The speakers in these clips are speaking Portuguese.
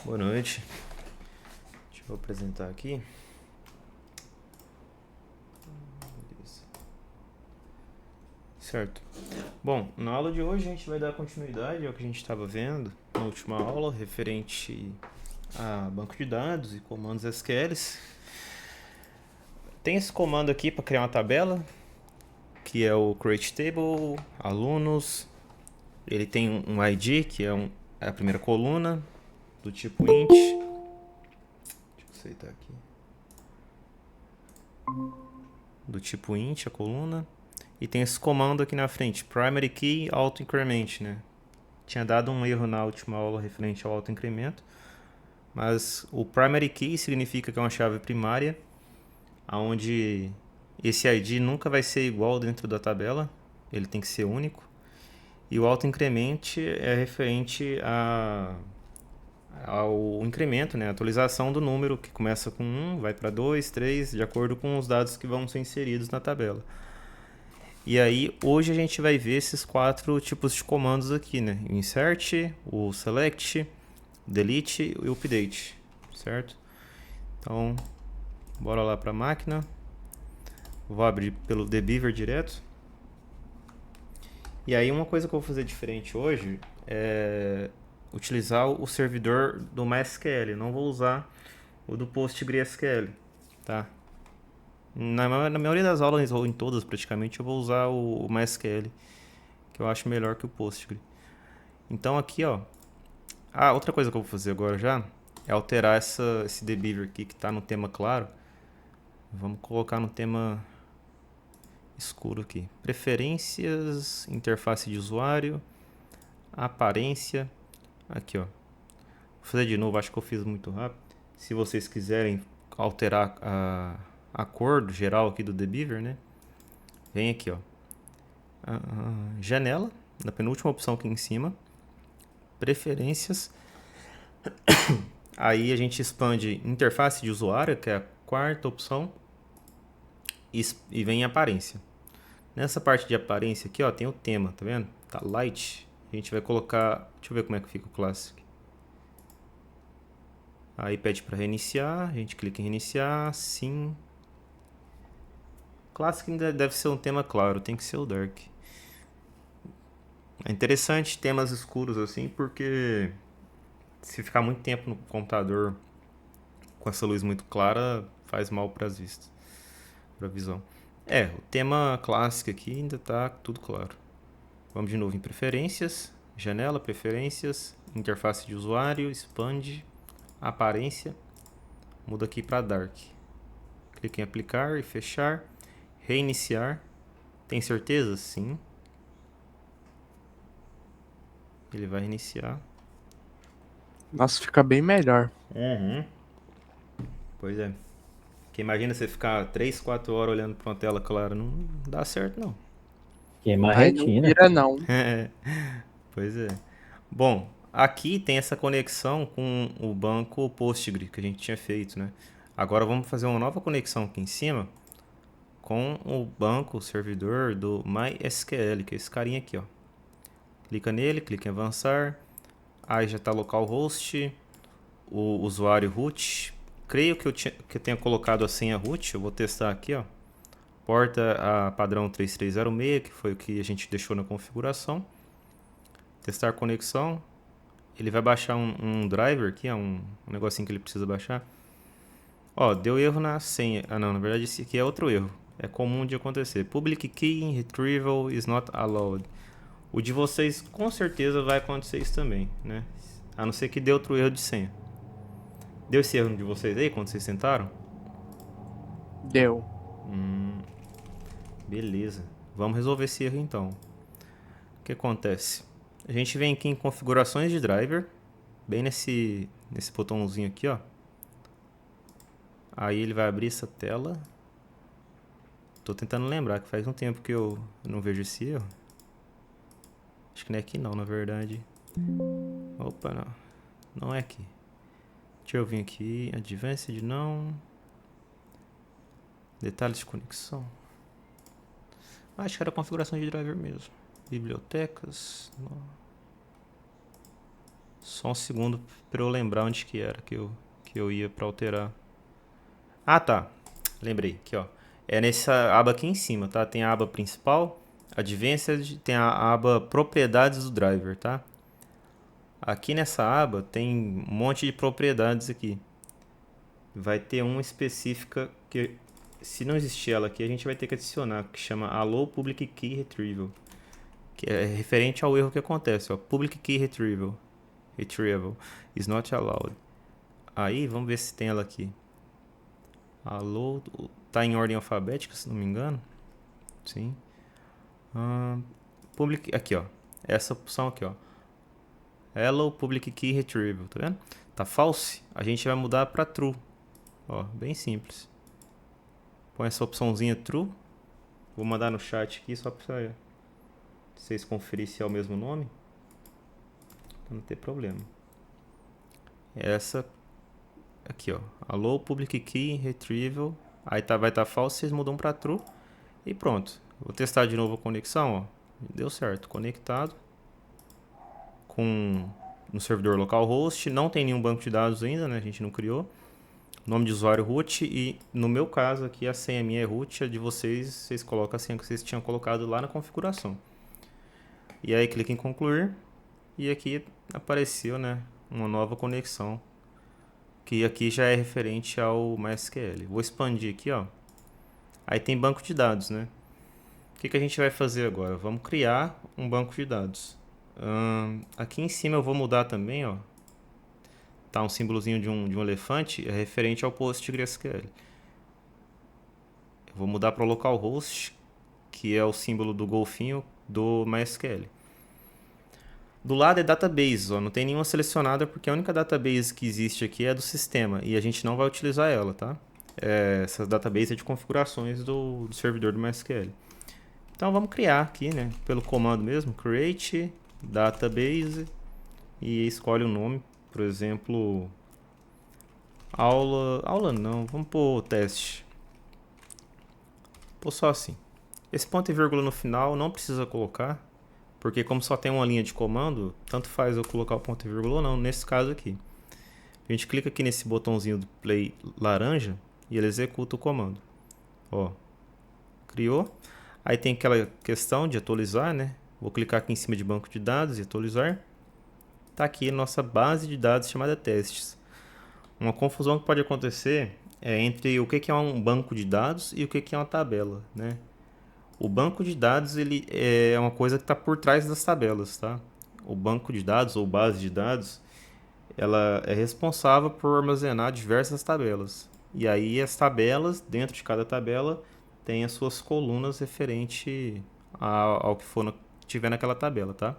Boa noite. Deixa eu apresentar aqui. Beleza. Certo. Bom, na aula de hoje a gente vai dar continuidade ao que a gente estava vendo na última aula, referente a banco de dados e comandos SQL. Tem esse comando aqui para criar uma tabela, que é o create table, alunos. Ele tem um ID, que é a primeira coluna, do tipo int. Deixa eu aceitar aqui. Do tipo int, a coluna. E tem esse comando aqui na frente, primary key auto increment, né? Tinha dado um erro na última aula referente ao auto incremento, mas o primary key significa que é uma chave primária, onde esse ID nunca vai ser igual dentro da tabela, ele tem que ser único. E o auto increment é referente ao incremento, né? A atualização do número que começa com 1, vai para 2, 3, de acordo com os dados que vão ser inseridos na tabela. E aí, hoje a gente vai ver esses 4 tipos de comandos aqui, né? O insert, o select, delete e o update, certo? Então, bora lá para a máquina. Vou abrir pelo dbeaver direto. E aí, uma coisa que eu vou fazer diferente hoje é utilizar o servidor do MySQL. Não vou usar o do PostgreSQL, tá? Na maioria das aulas, ou em todas praticamente, eu vou usar o MySQL, que eu acho melhor que o Postgre. Então aqui, ó. Ah, outra coisa que eu vou fazer agora já é alterar esse dbeaver aqui que está no tema claro. Vamos colocar no tema escuro aqui. Preferências, interface de usuário, aparência. Aqui, ó. Vou fazer de novo, acho que eu fiz muito rápido. Se vocês quiserem alterar a cor do geral aqui do dbeaver, né? Vem aqui, ó. Janela, na penúltima opção aqui em cima. Preferências. Aí a gente expande interface de usuário, que é a quarta opção. E vem em aparência. Nessa parte de aparência aqui, ó, tem o tema, tá vendo? Tá light. A gente vai colocar... Deixa eu ver como é que fica o Classic. Aí pede para reiniciar, a gente clica em reiniciar, sim. Classic ainda deve ser um tema claro, tem que ser o Dark. É interessante temas escuros assim, porque se ficar muito tempo no computador com essa luz muito clara, faz mal para as vistas, para a visão. O tema clássico aqui ainda tá tudo claro. Vamos de novo em preferências, janela, preferências, interface de usuário, expande, aparência, muda aqui para dark. Clique em aplicar e fechar, reiniciar. Tem certeza? Sim. Ele vai reiniciar. Nossa, fica bem melhor. Pois é. Porque imagina você ficar 3, 4 horas olhando para uma tela clara, não dá certo não. Queima a Aí não retina. vira, não. Pois é. Bom, aqui tem essa conexão com o banco Postgre que a gente tinha feito, né? Agora vamos fazer uma nova conexão aqui em cima com o banco, o servidor do MySQL, que é esse carinha aqui, ó. Clica nele, clica em avançar. Aí já está localhost, o usuário root. Creio que eu tenha colocado a senha root, eu vou testar aqui, ó. Porta a padrão 3306, que foi o que a gente deixou na configuração. Testar conexão. Ele vai baixar um driver aqui, um negocinho que ele precisa baixar. Ó, deu erro na senha. Ah, não, na verdade esse aqui é outro erro. É comum de acontecer. Public key retrieval is not allowed. O de vocês com certeza vai acontecer isso também, né? A não ser que dê outro erro de senha. Deu esse erro de vocês aí quando vocês tentaram? Deu. Beleza. Vamos resolver esse erro então. O que acontece? A gente vem aqui em configurações de driver, bem nesse botãozinho aqui, ó. Aí ele vai abrir essa tela. Tô tentando lembrar que faz um tempo que eu não vejo esse erro. Acho que não é aqui não, na verdade. Opa, não. Não é aqui. Deixa eu vir aqui. Advanced, não. Detalhes de conexão. Acho que era configuração de driver mesmo. Bibliotecas. Não. Só um segundo para eu lembrar onde que era que eu ia para alterar. Ah, tá. Lembrei, aqui ó. É nessa aba aqui em cima, tá? Tem a aba principal, Advanced, tem a aba Propriedades do Driver, tá? Aqui nessa aba tem um monte de propriedades aqui. Vai ter uma específica que, se não existir ela aqui, a gente vai ter que adicionar, que chama Allow Public Key Retrieval, que é referente ao erro que acontece, ó. Public Key Retrieval is not allowed. Aí, vamos ver se tem ela aqui. Allow, tá em ordem alfabética, se não me engano. Sim. Public, aqui ó, essa opção aqui ó, Hello Public Key Retrieval, tá vendo? Tá false, a gente vai mudar para true, ó, bem simples. Põe essa opçãozinha true, vou mandar no chat aqui só para vocês conferirem se é o mesmo nome, para não ter problema. Essa aqui ó, Hello Public Key Retrieval, aí tá, vai estar false, vocês mudam para true e pronto. Vou testar de novo a conexão, ó, deu certo, conectado com no servidor localhost, não tem nenhum banco de dados ainda, né? A gente não criou. Nome de usuário root e no meu caso aqui a senha minha é root, a de vocês colocam a senha que vocês tinham colocado lá na configuração. E aí clica em concluir e aqui apareceu, né, uma nova conexão, que aqui já é referente ao MySQL. Vou expandir aqui, ó. Aí tem banco de dados, né? O que a gente vai fazer agora? Vamos criar um banco de dados. Aqui em cima eu vou mudar também, ó. Tá um símbolozinho de um elefante, é referente ao PostgreSQL. Eu vou mudar para o localhost, que é o símbolo do golfinho do MySQL. Do lado é database, ó, não tem nenhuma selecionada porque a única database que existe aqui é do sistema e a gente não vai utilizar ela, tá? Essa database é de configurações do servidor do MySQL. Então vamos criar aqui, né, pelo comando mesmo, create database e escolhe o nome, por exemplo, aula não, vamos pôr teste. Pô, só assim. Esse ponto e vírgula no final não precisa colocar, porque como só tem uma linha de comando, tanto faz eu colocar o ponto e vírgula ou não, nesse caso aqui. A gente clica aqui nesse botãozinho do play laranja e ele executa o comando. Ó, criou. Aí tem aquela questão de atualizar, né? Vou clicar aqui em cima de banco de dados e atualizar. Tá aqui a nossa base de dados chamada testes. Uma confusão que pode acontecer é entre o que é um banco de dados e o que é uma tabela, né? O banco de dados ele é uma coisa que está por trás das tabelas, tá? O banco de dados ou base de dados, ela é responsável por armazenar diversas tabelas. E aí as tabelas, dentro de cada tabela, tem as suas colunas referente ao que tiver naquela tabela, tá?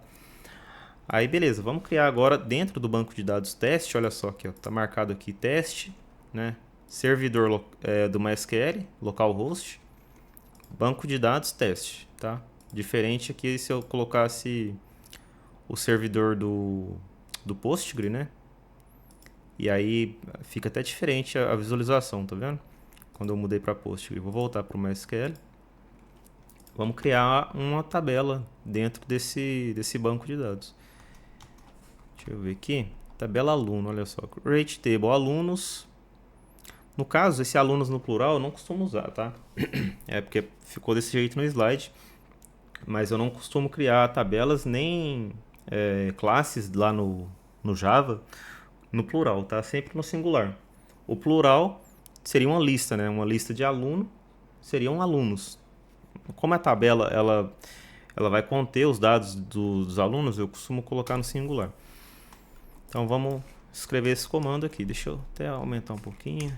Aí beleza, vamos criar agora dentro do banco de dados teste, olha só aqui, ó, tá marcado aqui teste, né? Servidor do MySQL, localhost, banco de dados teste, tá? Diferente aqui se eu colocasse o servidor do Postgre, né? E aí fica até diferente a visualização, tá vendo? Quando eu mudei para Postgre. Vou voltar para o MySQL. Vamos criar uma tabela dentro desse banco de dados. Deixa eu ver aqui. Tabela aluno, olha só. Create table alunos. No caso, esse alunos no plural eu não costumo usar, tá? É porque ficou desse jeito no slide. Mas eu não costumo criar tabelas nem classes lá no Java no plural, tá? Sempre no singular. O plural seria uma lista, né? Uma lista de aluno seriam alunos. Como a tabela ela vai conter os dados dos alunos, eu costumo colocar no singular. Então vamos escrever esse comando aqui. Deixa eu até aumentar um pouquinho.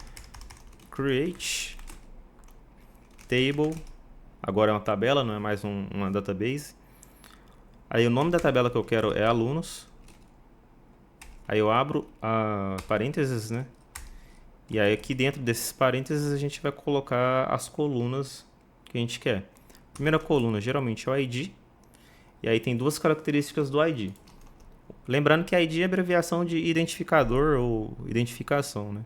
Create table. Agora é uma tabela, não é mais uma database. Aí o nome da tabela que eu quero é alunos. Aí eu abro parênteses, né? E aí aqui dentro desses parênteses a gente vai colocar as colunas que a gente quer. Primeira coluna geralmente é o ID. E aí tem duas características do ID. Lembrando que ID é abreviação de identificador ou identificação, né?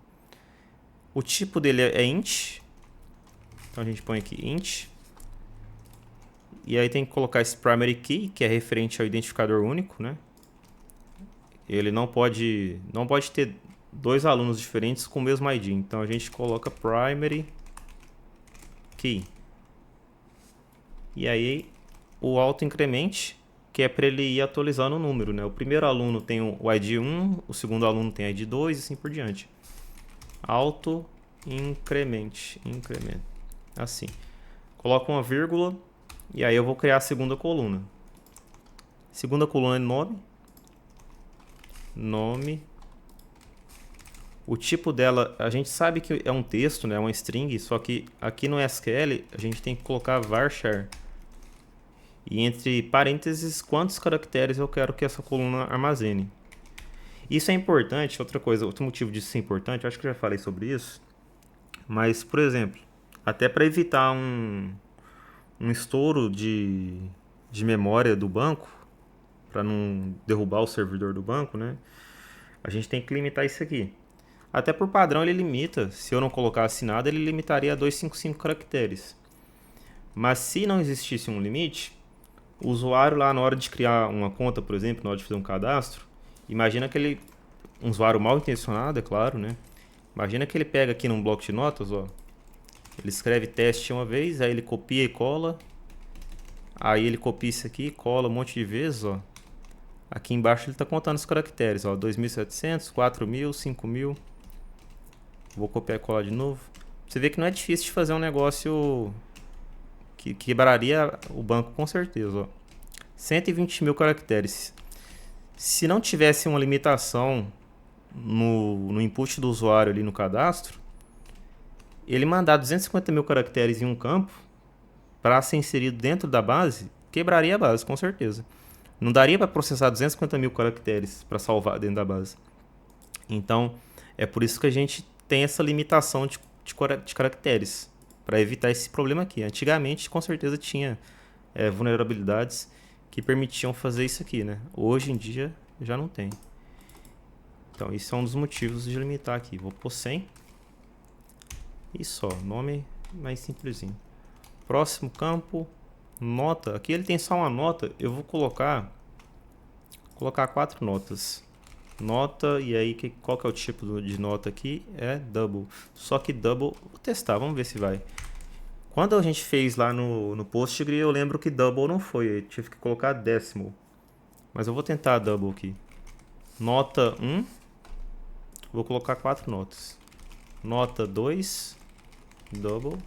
O tipo dele é int. Então a gente põe aqui int. E aí tem que colocar esse primary key, que é referente ao identificador único, né? ele não pode ter dois alunos diferentes com o mesmo ID. Então a gente coloca primary key. E aí o auto-incremente, que é para ele ir atualizando o número, né? O primeiro aluno tem o ID 1, o segundo aluno tem ID 2 e assim por diante. Auto-incremente, assim. Coloco uma vírgula e aí eu vou criar a segunda coluna. Segunda coluna é nome. O tipo dela, a gente sabe que é um texto, né? É uma string, só que aqui no SQL a gente tem que colocar varchar. E entre parênteses, quantos caracteres eu quero que essa coluna armazene. Isso é importante, outra coisa, outro motivo disso ser importante, eu acho que eu já falei sobre isso, mas, por exemplo, até para evitar um estouro de memória do banco, para não derrubar o servidor do banco, né? A gente tem que limitar isso aqui. Até por padrão ele limita, se eu não colocasse nada, ele limitaria a 255 caracteres. Mas se não existisse um limite, o usuário lá na hora de criar uma conta, por exemplo, na hora de fazer um cadastro, imagina que ele, um usuário mal intencionado, é claro, né? Imagina que ele pega aqui num bloco de notas, ó, ele escreve teste uma vez, aí ele copia e cola, aí ele copia isso aqui, cola um monte de vezes, ó. Aqui embaixo ele está contando os caracteres, ó, 2.700, 4.000, 5.000. Vou copiar e colar de novo. Você vê que não é difícil de fazer um negócio que quebraria o banco com certeza, ó. 120 mil caracteres. Se não tivesse uma limitação no input do usuário ali no cadastro, ele mandar 250 mil caracteres em um campo para ser inserido dentro da base, quebraria a base, com certeza. Não daria para processar 250 mil caracteres para salvar dentro da base. Então, é por isso que a gente tem essa limitação de caracteres, para evitar esse problema aqui. Antigamente, com certeza, tinha vulnerabilidades que permitiam fazer isso aqui, né? Hoje em dia, já não tem. Então, isso é um dos motivos de limitar aqui. Vou pôr 100. E só, nome mais simplesinho. Próximo campo, nota. Aqui ele tem só uma nota. Eu vou colocar 4 notas. Nota, e aí qual que é o tipo de nota aqui? É double. Só que double, vou testar, vamos ver se vai. Quando a gente fez lá no Postgre, eu lembro que double não foi, eu tive que colocar decimal. Mas eu vou tentar double aqui. Nota 1, vou colocar 4 notas. Nota 2, double.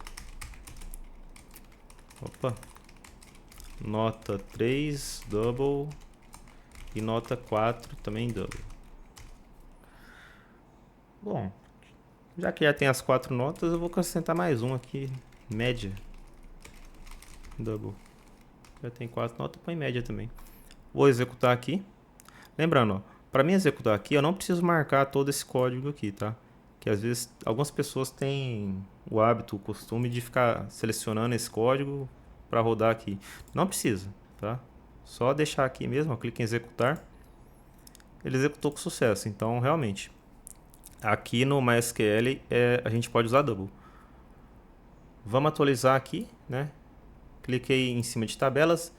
Opa. Nota 3, double. E nota 4 também double. Bom, já que já tem as 4 notas, eu vou acrescentar mais uma aqui, média. Double. Já tem 4 notas, põe média também. Vou executar aqui. Lembrando, para mim executar aqui, eu não preciso marcar todo esse código aqui, tá? Que às vezes algumas pessoas têm o hábito, o costume de ficar selecionando esse código para rodar aqui. Não precisa, tá? Só deixar aqui mesmo, eu clico em executar. Ele executou com sucesso, então realmente aqui no MySQL a gente pode usar double. Vamos atualizar aqui, né? Cliquei em cima de tabelas.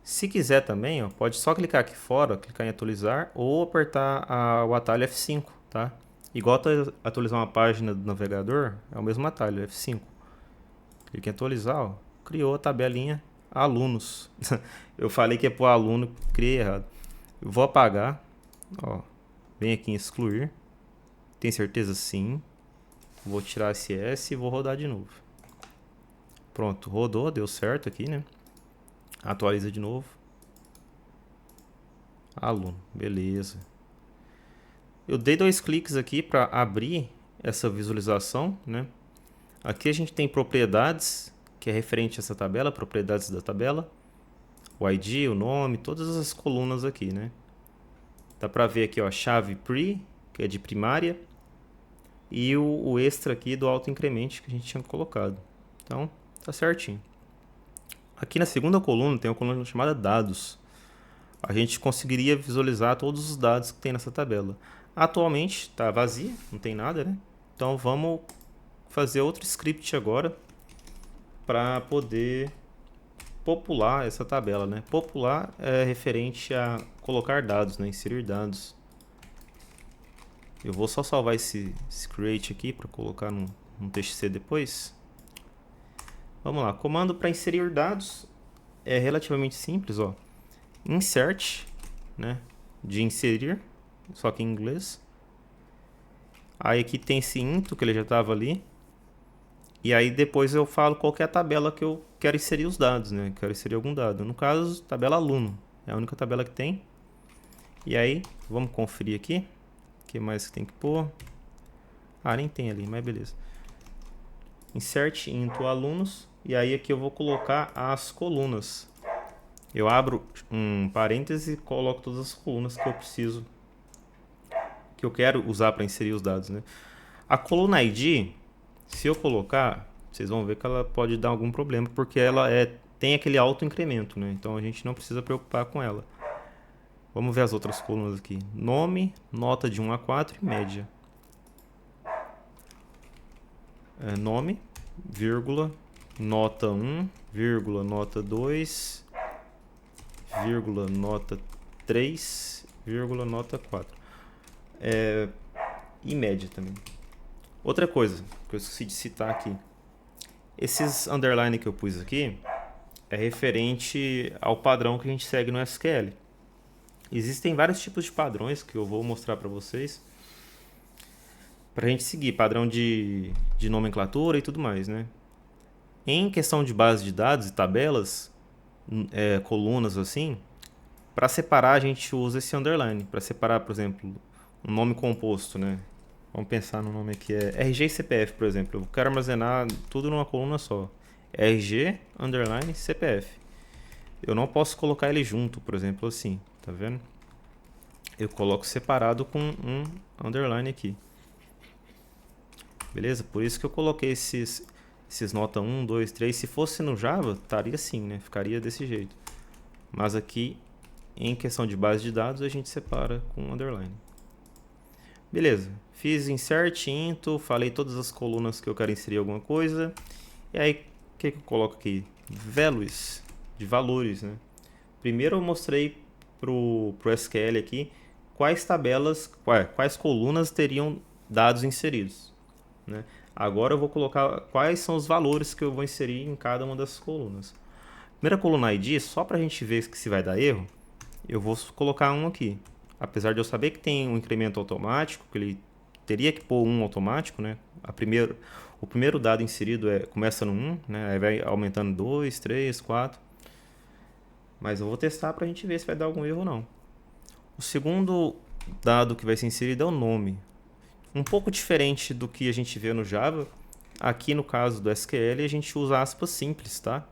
Se quiser também, ó, pode só clicar aqui fora, clicar em atualizar ou apertar o atalho F5, tá? Igual atualizar uma página do navegador, é o mesmo atalho, F5. Clique em atualizar, ó, criou a tabelinha alunos. Eu falei que é para o aluno, criei errado. Eu vou apagar, ó, vem aqui em excluir. Tem certeza? Sim. Vou tirar esse S e vou rodar de novo. Pronto, rodou, deu certo aqui, né? Atualiza de novo. Aluno, beleza. Eu dei 2 cliques aqui para abrir essa visualização, né? Aqui a gente tem propriedades, que é referente a essa tabela, propriedades da tabela. O ID, o nome, todas as colunas aqui, né? Dá para ver aqui, ó, chave pre, que é de primária. E o extra aqui do auto-incremente que a gente tinha colocado. Então, tá certinho. Aqui na segunda coluna tem uma coluna chamada dados. A gente conseguiria visualizar todos os dados que tem nessa tabela. Atualmente está vazia, não tem nada, né? Então vamos fazer outro script agora para poder popular essa tabela, né? Popular é referente a colocar dados, né? Inserir dados. Eu vou só salvar esse create aqui para colocar num TXT depois. Vamos lá, comando para inserir dados é relativamente simples, ó. Insert, né, de inserir, só que em inglês. Aí aqui tem esse into que ele já estava ali. E aí depois eu falo qual que é a tabela que eu quero inserir os dados, né? Quero inserir algum dado. No caso, tabela aluno. É a única tabela que tem. E aí, vamos conferir aqui. O que mais que tem que pôr? Ah, nem tem ali, mas beleza. Insert into alunos. E aí aqui eu vou colocar as colunas. Eu abro um parêntese e coloco todas as colunas que eu preciso, que eu quero usar para inserir os dados, né? A coluna ID, se eu colocar, vocês vão ver que ela pode dar algum problema, porque ela tem aquele alto incremento, né? Então a gente não precisa preocupar com ela. Vamos ver as outras colunas aqui. Nome, nota de 1 a 4 e média. Nome, vírgula, nota 1, vírgula, nota 2, vírgula, nota 3, vírgula, nota 4. E média também. Outra coisa que eu esqueci de citar aqui. Esses underline que eu pus aqui é referente ao padrão que a gente segue no SQL. Existem vários tipos de padrões que eu vou mostrar para vocês, para a gente seguir, padrão de nomenclatura e tudo mais, né? Em questão de base de dados e tabelas, colunas assim, para separar a gente usa esse underline, para separar, por exemplo, um nome composto, né? Vamos pensar no nome aqui, RG e CPF, por exemplo. Eu quero armazenar tudo numa coluna só. RG, underline, CPF. Eu não posso colocar ele junto, por exemplo, assim, tá vendo? Eu coloco separado com um underline aqui. Beleza? Por isso que eu coloquei esses nota 1, 2, 3. Se fosse no Java, estaria assim, né? Ficaria desse jeito. Mas aqui, em questão de base de dados, a gente separa com underline. Beleza. Fiz insert, into, falei todas as colunas que eu quero inserir alguma coisa. E aí, o que eu coloco aqui? Values, de valores, né? Primeiro eu mostrei pro SQL aqui quais tabelas, quais colunas teriam dados inseridos, né? Agora eu vou colocar quais são os valores que eu vou inserir em cada uma das colunas. Primeira coluna ID, só para a gente ver se vai dar erro, eu vou colocar um aqui. Apesar de eu saber que tem um incremento automático, que ele teria que pôr um automático, né? O primeiro dado inserido começa no 1, né? Aí vai aumentando 2, 3, 4. Mas eu vou testar para a gente ver se vai dar algum erro ou não. O segundo dado que vai ser inserido é o nome. Um pouco diferente do que a gente vê no Java. Aqui no caso do SQL a gente usa aspas simples, tá?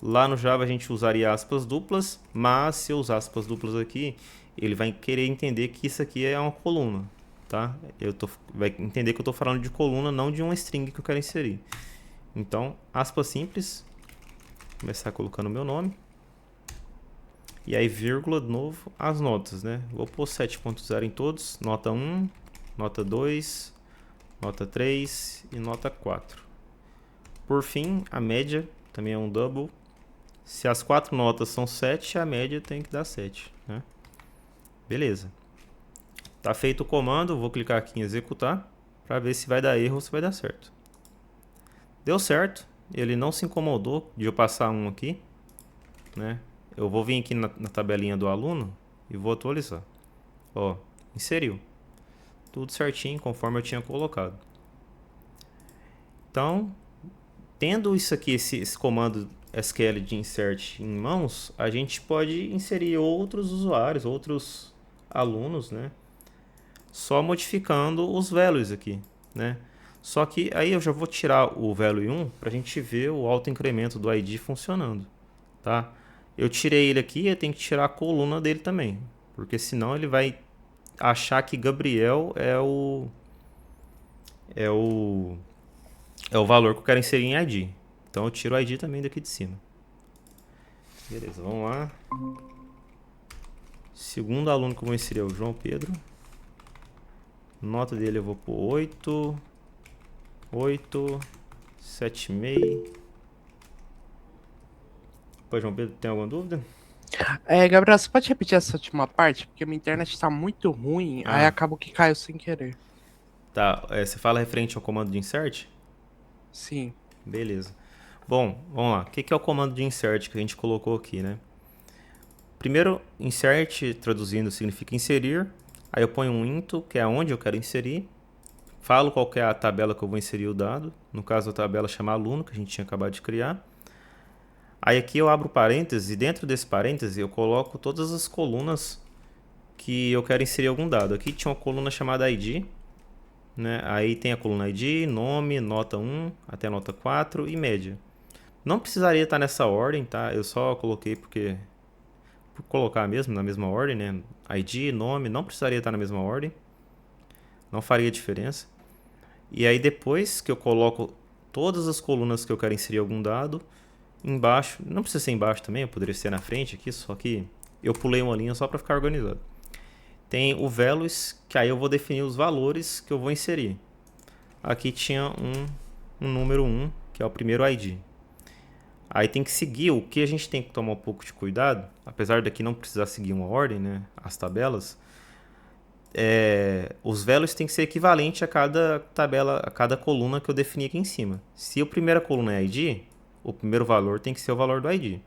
Lá no Java a gente usaria aspas duplas, mas se eu usar aspas duplas aqui, ele vai querer entender que isso aqui é uma coluna, tá? Vai entender que eu estou falando de coluna, não de uma string que eu quero inserir. Então, aspas simples, começar colocando o meu nome. E aí, vírgula, de novo, as notas, né? Vou pôr 7.0 em todos, nota 1, nota 2, nota 3 e nota 4. Por fim, a média também é um double. Se as 4 notas são 7, a média tem que dar 7, né? Beleza. Tá feito o comando, vou clicar aqui em executar para ver se vai dar erro ou se vai dar certo. Deu certo, ele não se incomodou de eu passar um aqui, né? Eu vou vir aqui na tabelinha do aluno e vou atualizar. Ó, inseriu. Tudo certinho, conforme eu tinha colocado. Então, tendo isso aqui, esse comando SQL de insert em mãos, a gente pode inserir outros usuários, outros alunos, né? Só modificando os values aqui, né? Só que aí eu já vou tirar o value 1 para a gente ver o autoincremento do ID funcionando, tá? Eu tirei ele aqui, eu tenho que tirar a coluna dele também, porque senão ele vai achar que Gabriel é o valor que eu quero inserir em ID. Então eu tiro o ID também daqui de cima. Beleza, vamos lá. Segundo aluno que eu vou inserir é o João Pedro. Nota dele eu vou pôr 8, 7,5. Pô, João Pedro, tem alguma dúvida? Gabriel, você pode repetir essa última parte? Porque minha internet tá muito ruim, aí Ah, acabou que caiu sem querer. tá. Você fala referente ao comando de insert? Sim. Beleza. Bom, vamos lá. O que é o comando de insert que a gente colocou aqui, né? Primeiro, insert, traduzindo, significa inserir. Aí eu ponho um into, que é onde eu quero inserir. Falo qual que é a tabela que eu vou inserir o dado. No caso, a tabela chama aluno, que a gente tinha acabado de criar. Aí aqui eu abro parênteses e dentro desse parênteses eu coloco todas as colunas que eu quero inserir algum dado. Aqui tinha uma coluna chamada ID, né? Aí tem a coluna ID, nome, nota 1 até nota 4 e média. Não precisaria estar nessa ordem, tá? Eu só coloquei porque por colocar mesmo na mesma ordem, né? ID, nome, não precisaria estar na mesma ordem. Não faria diferença. E aí depois que eu coloco todas as colunas que eu quero inserir algum dado, embaixo, não precisa ser embaixo também, eu poderia ser na frente aqui, só que eu pulei uma linha só para ficar organizado. Tem o values, que aí eu vou definir os valores que eu vou inserir. Aqui tinha um número 1, que é o primeiro ID. Aí tem que seguir, o que a gente tem que tomar um pouco de cuidado, apesar daqui não precisar seguir uma ordem, né, as tabelas, os values tem que ser equivalente a cada tabela, a cada coluna que eu defini aqui em cima. Se a primeira coluna é ID, o primeiro valor tem que ser o valor do ID.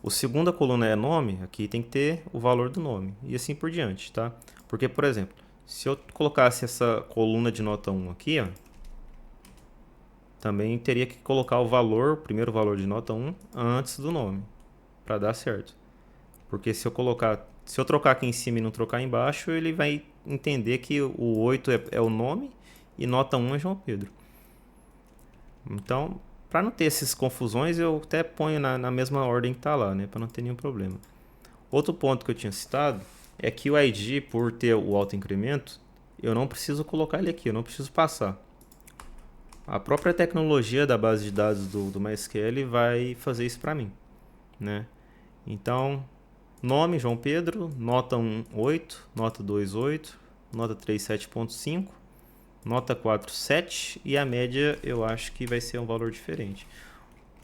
O segunda coluna é nome, aqui tem que ter o valor do nome. E assim por diante, tá? Porque, por exemplo, se eu colocasse essa coluna de nota 1 aqui, ó, também teria que colocar o valor, o primeiro valor de nota 1, antes do nome, para dar certo. Porque se eu trocar aqui em cima e não trocar embaixo, ele vai entender que o 8 é o nome e nota 1 é João Pedro. Então, para não ter essas confusões, eu até ponho na mesma ordem que está lá, né? Para não ter nenhum problema. Outro ponto que eu tinha citado é que o ID, por ter o autoincremento, eu não preciso colocar ele aqui, eu não preciso passar. A própria tecnologia da base de dados do MySQL vai fazer isso para mim, né? Então, nome João Pedro, nota 1, 8, nota 2, 8, nota 3, 7.5, nota 4, 7 e a média eu acho que vai ser um valor diferente.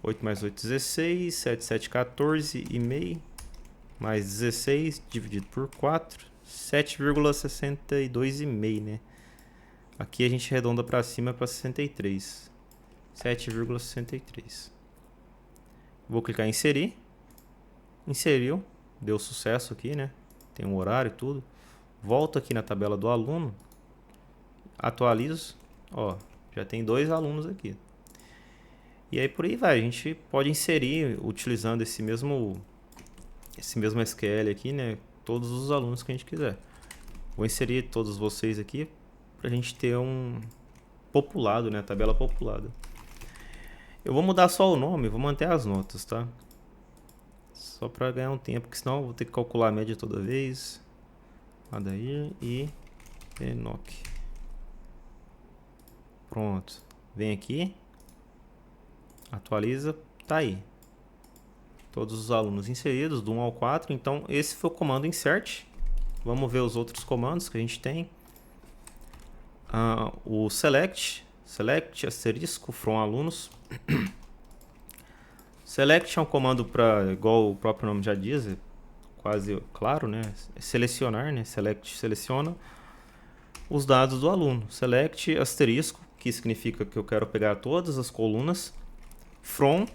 8 mais 8, 16, 7, 7, 14 e meio, mais 16 dividido por 4, 7,62,5, né? Aqui a gente arredonda para cima para 63. 7,63. Vou clicar em inserir. Inseriu. Deu sucesso aqui, né? Tem um horário e tudo. Volto aqui na tabela do aluno. Atualizo. Ó, já tem 2 alunos aqui. E aí por aí vai. A gente pode inserir utilizando esse mesmo SQL aqui, né? Todos os alunos que a gente quiser. Vou inserir todos vocês aqui para a gente ter um populado, né? Tabela populada. Eu vou mudar só o nome, vou manter as notas, tá? Só para ganhar um tempo, porque senão eu vou ter que calcular a média toda vez. Adair e Enoch. Pronto. Vem aqui. Atualiza. Tá aí. Todos os alunos inseridos, do 1 ao 4. Então, esse foi o comando insert. Vamos ver os outros comandos que a gente tem. O select asterisco from alunos. Select é um comando para, igual o próprio nome já diz, é quase claro, né? Selecionar, né? Select seleciona os dados do aluno. Select asterisco, que significa que eu quero pegar todas as colunas. From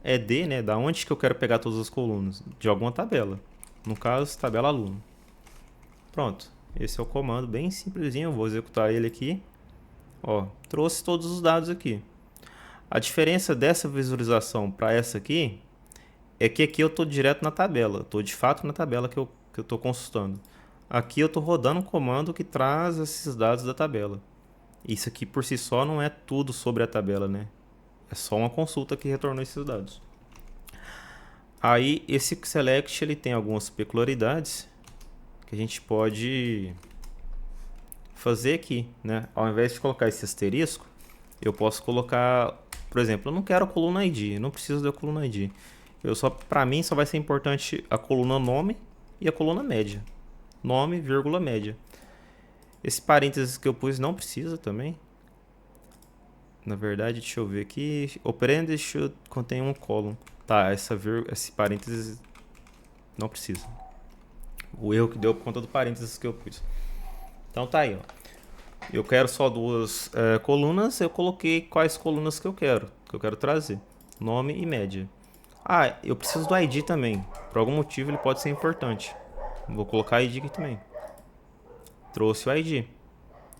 é de, né? Da onde que eu quero pegar todas as colunas? De alguma tabela. No caso, tabela aluno. Pronto. Esse é o comando bem simplesinho. Eu vou executar ele aqui. Ó, trouxe todos os dados aqui. A diferença dessa visualização para essa aqui é que aqui eu estou direto na tabela. Estou de fato na tabela que eu estou consultando. Aqui eu estou rodando um comando que traz esses dados da tabela. Isso aqui por si só não é tudo sobre a tabela, né? É só uma consulta que retornou esses dados. Aí esse select ele tem algumas peculiaridades que a gente pode fazer aqui, né? Ao invés de colocar esse asterisco, eu posso colocar, por exemplo, eu não quero a coluna ID, eu não preciso da coluna ID. Para mim só vai ser importante a coluna nome e a coluna média. Nome, vírgula, média. Esse parênteses que eu pus não precisa também. Na verdade, deixa eu ver aqui. Operand should contain um column. Tá, esse parênteses Não precisa. O erro que deu por conta do parênteses que eu pus. Então tá aí, ó. Eu quero só duas colunas, eu coloquei quais colunas que eu quero trazer. Nome e média. Ah, eu preciso do ID também. Por algum motivo ele pode ser importante. Vou colocar ID aqui também. Trouxe o ID.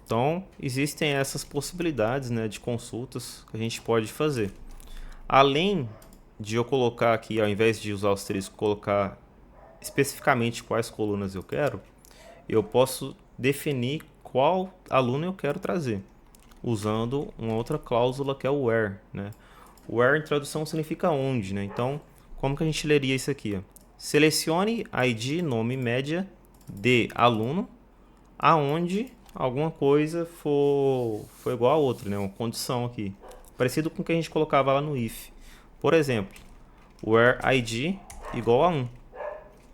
Então, existem essas possibilidades, né, de consultas que a gente pode fazer. Além de eu colocar aqui, ao invés de usar o asterisco, colocar especificamente quais colunas eu quero, eu posso definir qual aluno eu quero trazer, usando uma outra cláusula que é o where, né? O where em tradução significa onde, né? Então, como que a gente leria isso aqui? Ó? Selecione ID, nome, média de aluno, aonde alguma coisa for igual a outra, né? Uma condição aqui. Parecido com o que a gente colocava lá no if. Por exemplo, where ID igual a 1.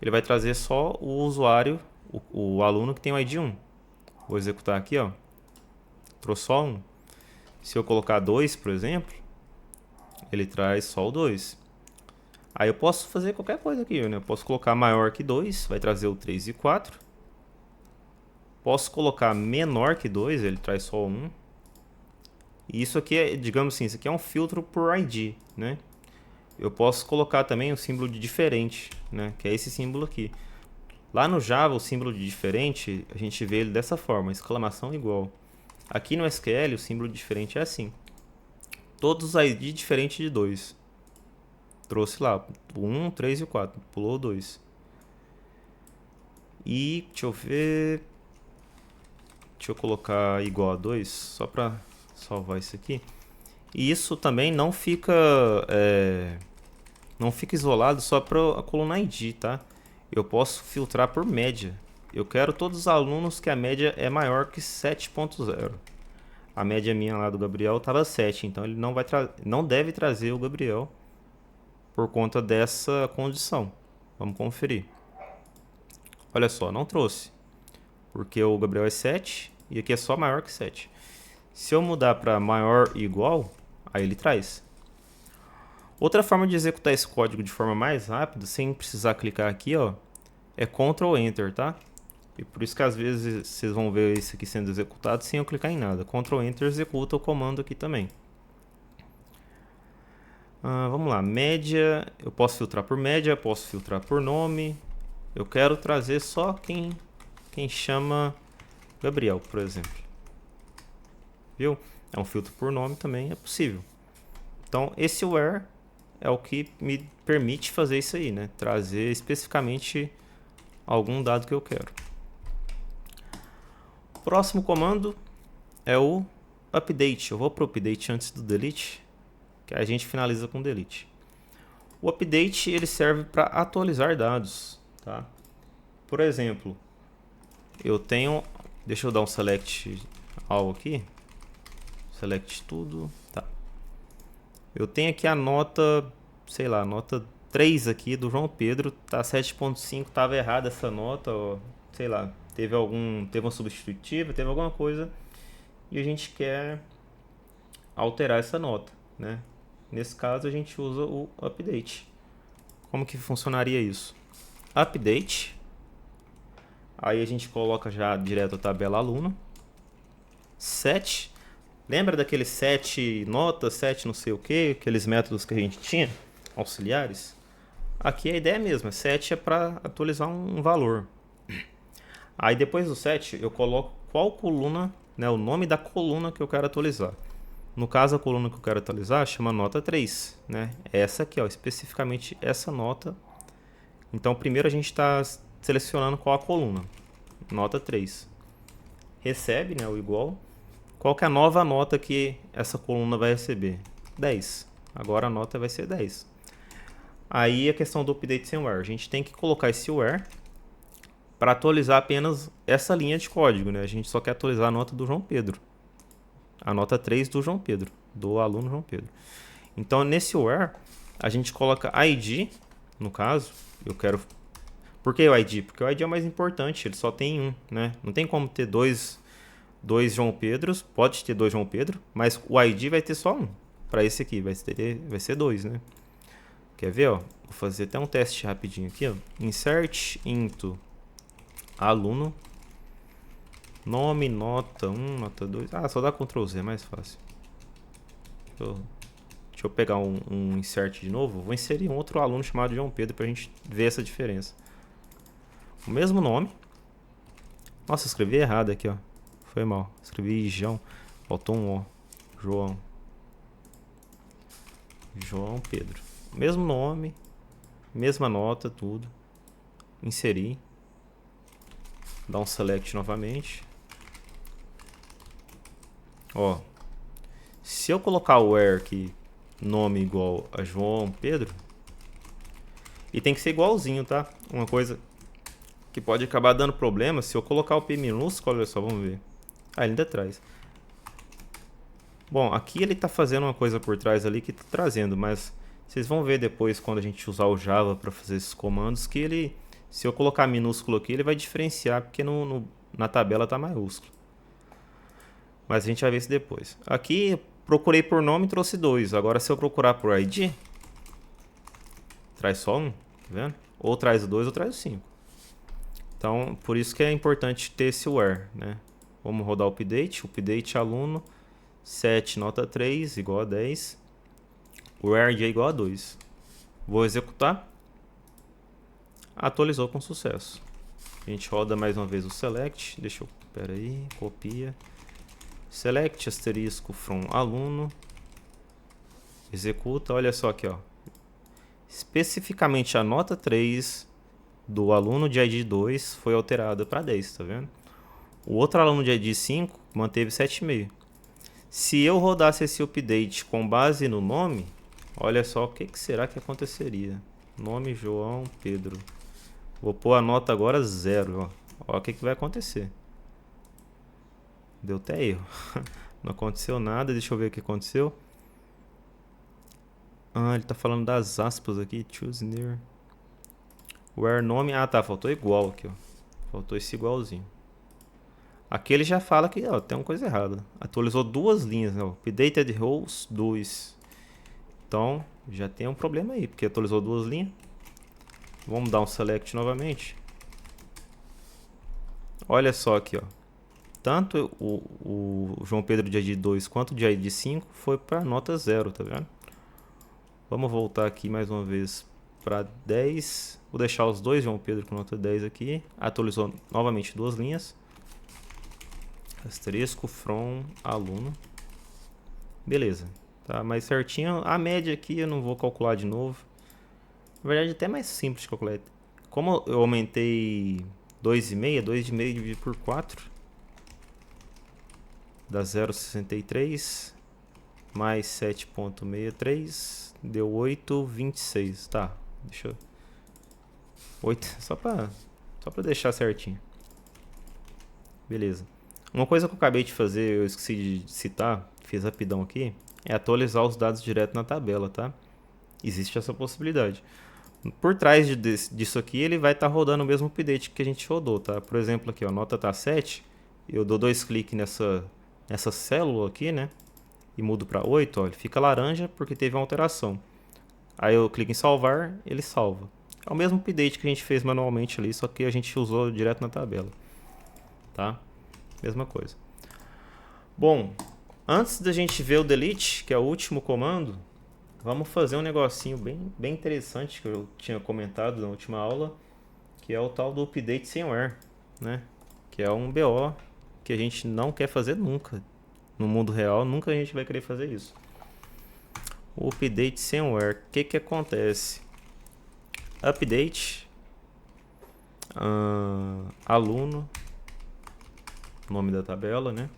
Ele vai trazer só o usuário, o aluno que tem o ID 1. Vou executar aqui, ó. Trouxe só 1. Se eu colocar 2, por exemplo, ele traz só o 2. Aí eu posso fazer qualquer coisa aqui, né? Eu posso colocar maior que 2, vai trazer o 3 e 4. Posso colocar menor que 2, ele traz só o 1. E isso aqui é, digamos assim, isso aqui é um filtro por ID, né? Eu posso colocar também um símbolo de diferente, né? Que é esse símbolo aqui. Lá no Java, o símbolo de diferente, a gente vê ele dessa forma, exclamação igual. Aqui no SQL, o símbolo de diferente é assim. Todos os ID diferentes de 2. Trouxe lá, o 1, 3 e o 4. Pulou o 2. E, deixa eu ver... Deixa eu colocar igual a 2, só para salvar isso aqui. E isso também não fica isolado só para a coluna ID, tá? Eu posso filtrar por média. Eu quero todos os alunos que a média é maior que 7.0. A média minha lá do Gabriel estava 7, então ele não deve trazer o Gabriel por conta dessa condição. Vamos conferir. Olha só, não trouxe. Porque o Gabriel é 7 e aqui é só maior que 7. Se eu mudar para maior e igual, aí ele traz. Outra forma de executar esse código de forma mais rápida, sem precisar clicar aqui, ó, é Ctrl Enter, tá? E por isso que às vezes vocês vão ver isso aqui sendo executado sem eu clicar em nada. Ctrl Enter executa o comando aqui também. Vamos lá, média, eu posso filtrar por média, posso filtrar por nome. Eu quero trazer só quem chama Gabriel, por exemplo. Viu? É um filtro por nome também, é possível. Então, esse where é o que me permite fazer isso aí, né? Trazer especificamente algum dado que eu quero. O próximo comando é o update. Eu vou para o update antes do delete, que a gente finaliza com delete. O update ele serve para atualizar dados, tá? Por exemplo, eu tenho, deixa eu dar um select all aqui, select tudo, tá? Eu tenho aqui a nota, sei lá, nota 3 aqui do João Pedro, tá 7.5, tava errada essa nota, ó, sei lá, teve uma substitutiva, teve alguma coisa e a gente quer alterar essa nota, né? Nesse caso a gente usa o update. Como que funcionaria isso? Update. Aí a gente coloca já direto a tabela aluno. Set. Lembra daquele set nota, set não sei o que, aqueles métodos que a gente tinha, auxiliares? Aqui a ideia é a mesma, set é para atualizar um valor. Aí depois do set eu coloco qual coluna, né, o nome da coluna que eu quero atualizar. No caso, a coluna que eu quero atualizar chama nota 3, né? Essa aqui, ó, especificamente essa nota. Então, primeiro a gente está selecionando qual a coluna. Nota 3. Recebe, né, o igual. Qual que é a nova nota que essa coluna vai receber? 10. Agora a nota vai ser 10. Aí a questão do update sem where. A gente tem que colocar esse where para atualizar apenas essa linha de código, né? A gente só quer atualizar a nota do João Pedro. A nota 3 do João Pedro, do aluno João Pedro. Então, nesse where, a gente coloca ID, no caso, eu quero... Por que o ID? Porque o ID é o mais importante, ele só tem um, né? Não tem como ter dois João Pedros, pode ter dois João Pedro, mas o ID vai ter só um. Para esse aqui, vai ser 2, né? Quer ver, ó? Vou fazer até um teste rapidinho aqui, ó. Insert into aluno. Nome, nota 1, nota 2. Ah, só dá Ctrl Z, é mais fácil. Deixa eu pegar um insert de novo. Vou inserir um outro aluno chamado João Pedro pra gente ver essa diferença. O mesmo nome. Nossa, eu escrevi errado aqui, ó. Foi mal. Escrevi João. Faltou um O. João. João Pedro. Mesmo nome. Mesma nota, tudo. Inserir. Dar um select novamente. Ó. Se eu colocar o where aqui, nome igual a João Pedro. E tem que ser igualzinho, tá? Uma coisa que pode acabar dando problema. Se eu colocar o P minúsculo, olha só, vamos ver. Ah, ele ainda traz. Bom, aqui ele está fazendo uma coisa por trás ali que está trazendo, mas vocês vão ver depois quando a gente usar o Java para fazer esses comandos que ele, se eu colocar minúsculo aqui, ele vai diferenciar porque na tabela está maiúsculo. Mas a gente vai ver isso depois. Aqui procurei por nome e trouxe 2. Agora se eu procurar por ID, traz só 1, tá vendo? Ou traz o 2 ou traz o 5. Então, por isso que é importante ter esse where, né? Vamos rodar o update aluno. 7 nota 3 igual a 10. Where é igual a 2. Vou executar. Atualizou com sucesso. A gente roda mais uma vez o select. Deixa eu... Pera aí. Copia. Select asterisco from aluno. Executa. Olha só aqui, ó. Especificamente a nota 3 do aluno de ID 2 foi alterada para 10, tá vendo? O outro aluno de ID 5 manteve 7,5. Se eu rodasse esse update com base no nome, olha só o que será que aconteceria. Nome João Pedro. Vou pôr a nota agora 0. Ó. Olha o que vai acontecer. Deu até erro. Não aconteceu nada. Deixa eu ver o que aconteceu. Ah, ele tá falando das aspas aqui. Choose near. Where nome. Ah, tá. Faltou igual aqui, ó. Faltou esse igualzinho. Aqui ele já fala que ó, tem uma coisa errada. Atualizou 2 linhas, né? Updated rows 2. Então, já tem um problema aí, porque atualizou 2 linhas. Vamos dar um select novamente. Olha só aqui, ó. Tanto o João Pedro de ID 2 quanto de ID 5 foi para nota 0, tá vendo? Vamos voltar aqui mais uma vez para 10. Vou deixar os dois João Pedro com nota 10 aqui. Atualizou novamente 2 linhas. Asterisco from aluno. Beleza. Tá mais certinho. A média aqui eu não vou calcular de novo. Na verdade, até mais simples de calcular. Como eu aumentei 2,5, 2,5 dividido por 4 dá 0,63 mais 7,63 deu 8,26. Tá, deixa eu... 8, só pra deixar certinho. Beleza. Uma coisa que eu acabei de fazer, eu esqueci de citar, fiz rapidão aqui, é atualizar os dados direto na tabela, tá? Existe essa possibilidade. Por trás disso aqui, ele vai estar rodando o mesmo update que a gente rodou, tá? Por exemplo, aqui, ó, a nota tá 7, eu dou 2 cliques nessa célula aqui, né? E mudo para 8, ó, ele fica laranja porque teve uma alteração. Aí eu clico em salvar, ele salva. É o mesmo update que a gente fez manualmente ali, só que a gente usou direto na tabela, tá? Mesma coisa. Bom, antes da gente ver o delete, que é o último comando, vamos fazer um negocinho bem interessante que eu tinha comentado na última aula, que é o tal do update sem where, né? Que é um BO que a gente não quer fazer nunca. No mundo real, nunca a gente vai querer fazer isso. O update sem where, o que acontece? Update aluno, nome da tabela, né?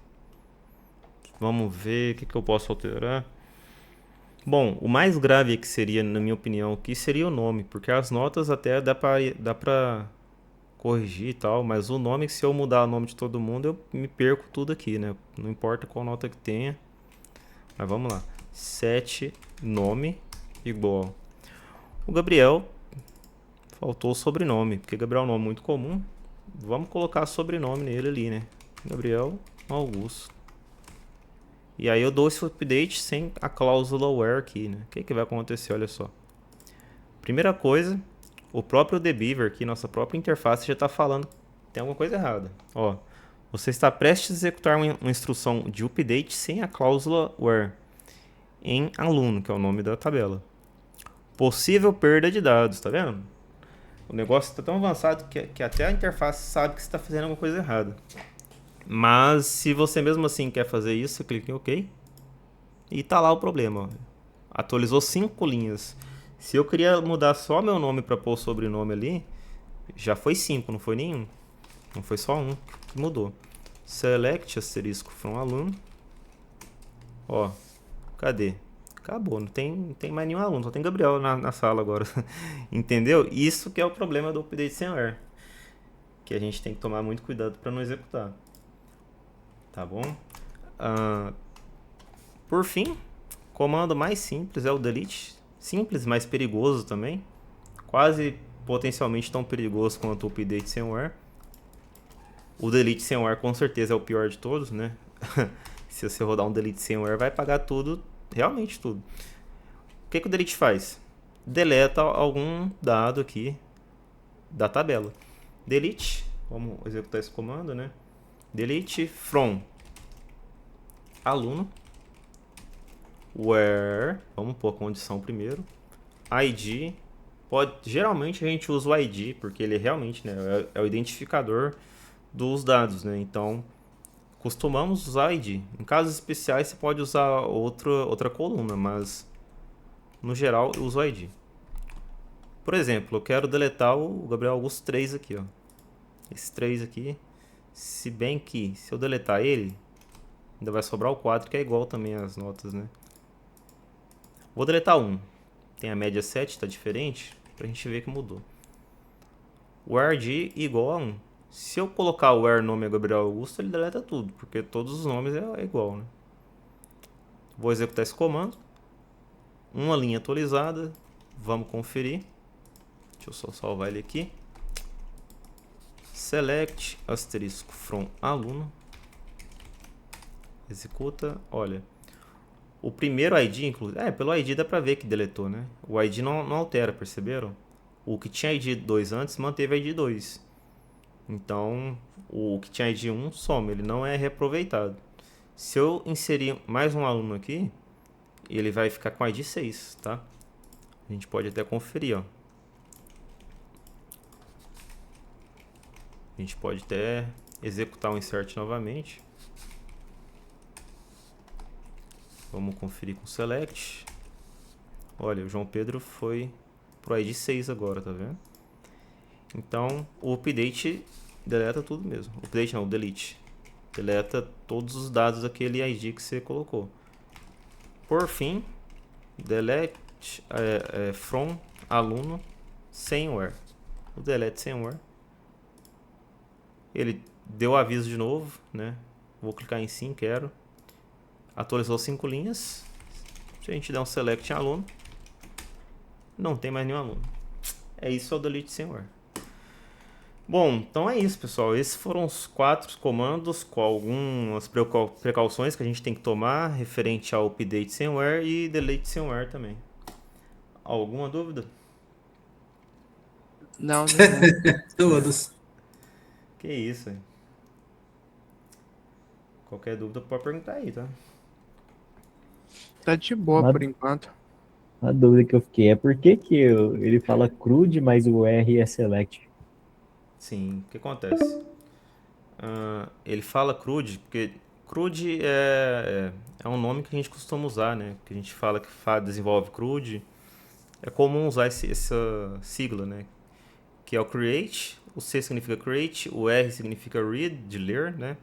Vamos ver o que eu posso alterar. Bom, o mais grave que seria, na minha opinião, que seria o nome, porque as notas até dá pra corrigir e tal, mas o nome, se eu mudar o nome de todo mundo, eu me perco tudo aqui, né? Não importa qual nota que tenha. Mas vamos lá. 7 nome igual. O Gabriel, faltou o sobrenome, porque Gabriel é um nome muito comum. Vamos colocar sobrenome nele ali, né? Gabriel Augusto. E aí eu dou esse update sem a cláusula where aqui, né? O que vai acontecer? Olha só. Primeira coisa, o próprio Debeaver aqui, nossa própria interface, já está falando que tem alguma coisa errada. Ó, você está prestes a executar uma instrução de update sem a cláusula where em aluno, que é o nome da tabela. Possível perda de dados, tá vendo? O negócio está tão avançado que até a interface sabe que você está fazendo alguma coisa errada. Mas se você mesmo assim quer fazer isso, você clica em OK. E tá lá o problema. Ó. Atualizou 5 linhas. Se eu queria mudar só meu nome para pôr o sobrenome ali, já foi 5, não foi nenhum. Não foi só um que mudou. Select asterisco from aluno. Ó, cadê? Acabou, não tem mais nenhum aluno, só tem Gabriel na sala agora. Entendeu? Isso que é o problema do update sem where. Que a gente tem que tomar muito cuidado para não executar. Tá bom? Por fim, comando mais simples é o delete. Simples, mas perigoso também. Quase potencialmente tão perigoso quanto o update sem where. O delete sem where com certeza é o pior de todos, né? Se você rodar um delete sem where, vai pagar tudo, realmente tudo. O que o delete faz? Deleta algum dado aqui da tabela. Delete, vamos executar esse comando, né? Delete from aluno where, vamos pôr a condição primeiro, id, geralmente a gente usa o id, porque ele realmente, né, é o identificador dos dados, né? Então, costumamos usar id. Em casos especiais, você pode usar outra coluna, mas no geral eu uso o id. Por exemplo, eu quero deletar o Gabriel Augusto 3 aqui, ó. Esse 3 aqui, se bem que se eu deletar ele, ainda vai sobrar o 4, que é igual também às notas, né? Vou deletar 1. Tem a média 7, tá diferente, pra gente ver que mudou. Where de igual a 1. Se eu colocar o where nome é Gabriel Augusto, ele deleta tudo, porque todos os nomes é igual, né? Vou executar esse comando. Uma linha atualizada. Vamos conferir. Deixa eu só salvar ele aqui. Select asterisco from aluno. Executa. Olha. O primeiro ID, inclusive. Pelo ID dá pra ver que deletou, né? O ID não altera, perceberam? O que tinha ID 2 antes manteve ID 2. Então, o que tinha ID 1 some, ele não é reaproveitado. Se eu inserir mais um aluno aqui, ele vai ficar com ID 6, tá? A gente pode até conferir, ó. A gente pode até executar o insert novamente. Vamos conferir com select. Olha, o João Pedro foi pro ID 6 agora, tá vendo? Então, o update deleta tudo mesmo. O update não, o delete. Deleta todos os dados daquele ID que você colocou. Por fim, delete from aluno sem where. O delete sem where. Ele deu aviso de novo, né? Vou clicar em sim, quero. Atualizou 5 linhas. Se a gente der um select em aluno, não tem mais nenhum aluno. É isso, é o delete sem where. Bom, então é isso, pessoal. Esses foram os 4 comandos com algumas precauções que a gente tem que tomar referente ao update sem where e delete sem where também. Alguma dúvida? Não, nenhum. Todos. Que isso, hein? Qualquer dúvida pode perguntar aí, tá? Tá de boa Uma- por enquanto. A dúvida que eu fiquei é por que ele fala CRUD, mas o R é select? Sim, o que acontece? Ele fala CRUD, porque CRUD é um nome que a gente costuma usar, né? Que a gente fala que desenvolve CRUD. É comum usar essa sigla, né? Que é o create, o C significa create, o R significa read, de ler, né?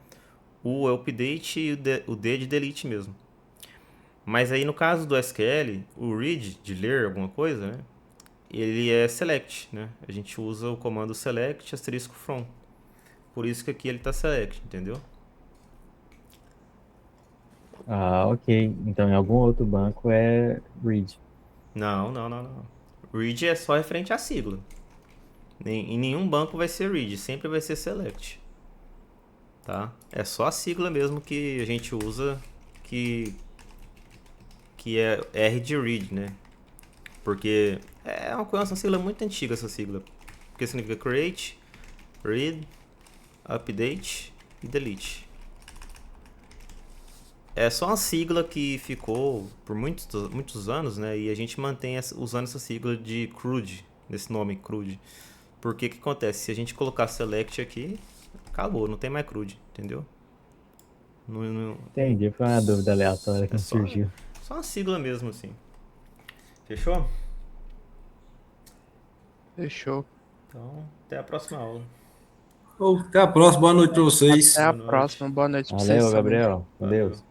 O é update e o D de delete mesmo. Mas aí no caso do SQL, o read, de ler alguma coisa, né? Ele é select, né? A gente usa o comando select asterisco from. Por isso que aqui ele está select, entendeu? Ah, ok. Então em algum outro banco é read. Não. Read é só referente à sigla. Em nenhum banco vai ser read, sempre vai ser select. Tá? É só a sigla mesmo que a gente usa que é R de read, né? Porque é uma sigla muito antiga essa sigla. Porque significa create, read, update e delete. É só uma sigla que ficou por muitos anos, né? E a gente mantém usando essa sigla de CRUD, desse nome CRUD. Porque o que acontece? Se a gente colocar select aqui, acabou, não tem mais CRUD, entendeu? Entendi, foi uma dúvida aleatória É que surgiu. só uma sigla mesmo, assim. Fechou? Fechou. Então, até a próxima aula. Até a próxima, boa noite para Até vocês. a Boa noite. próxima. Boa noite pra vocês Valeu, também. Gabriel. Com Valeu. Deus.